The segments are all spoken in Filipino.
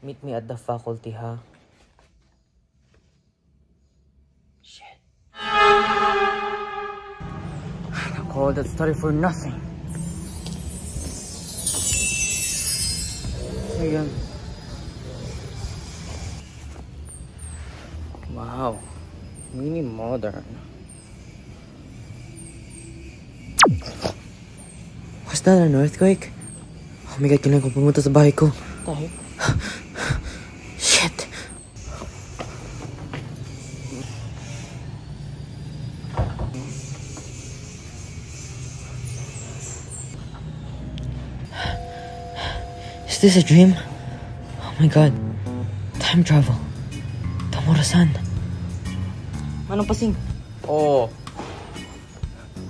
Meet me at the faculty, ha? Shit. I called that study for nothing. Ayan. Wow. Mini modern. Was that an earthquake? Oh my god, kailangan ko pumunta sa bahay ko. Tayo? Shit. Is this a dream? Oh my god. Time travel. Tamura-san. Anong pasing? Oo.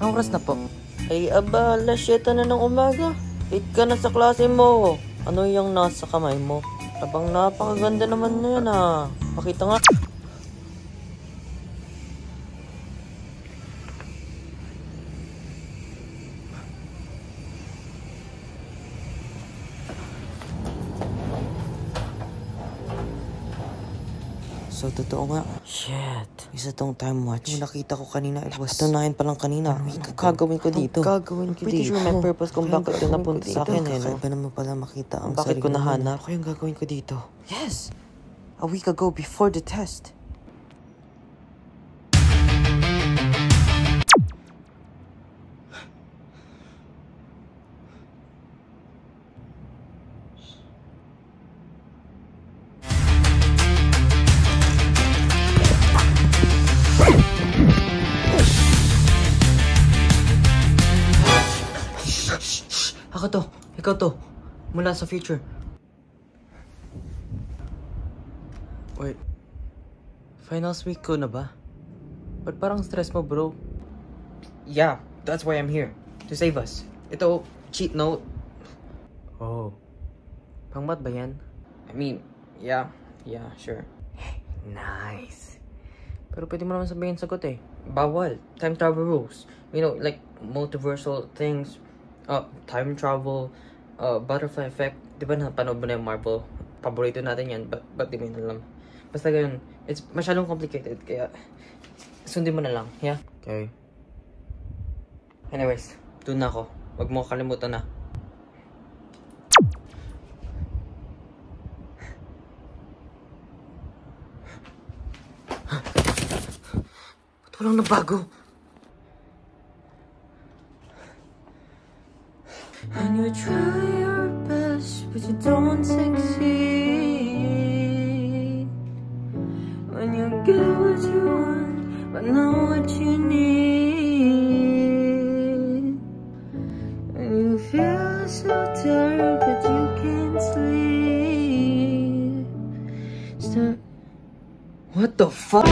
Anong oras na po? Ay, aba, alas 7 na ng umaga. Late ka na sa klase mo. Ano yung nasa kamay mo? Abang napakaganda naman na yan, ah. Pakita nga. So, totoo nga. Shit. Isa tong time watch. Yung nakita ko kanina, it was tunayan pa lang kanina. Gagawin ko dito. Gagawin ko dito. Pretty sure may purpose kung bakit yung napunta sa akin, eh, no? Kakaiba naman pala makita ang bakit ko nahanap. Ako yung gagawin ko dito. Yes! A week ago, before the test. Ako to. Ikaw to. Mula sa future. Wait. Finals week ko na ba? Ba't parang stress mo, bro? Yeah, that's why I'm here. To save us. Ito, cheat note. Oh. Pang-mat ba yan? I mean, yeah. Yeah, sure. Nice. Pero pwede mo naman sabihin sagot eh. Bawal. Time travel rules. You know, like multiversal things. Time travel, butterfly effect. Di ba napanood mo na yung Marvel? Paborito natin yan. Ba't di mo yun alam? Basta ganyan. It's masyadong complicated. Kaya, sundin mo na lang. Yeah? Okay. Anyways, doon na ako. Wag mo kalimutan na. Ba't walang nabago? And you try your best, but you don't succeed. When you get what you want, but not what you need. And you feel so tired, but you can't sleep. Start. What the fuck?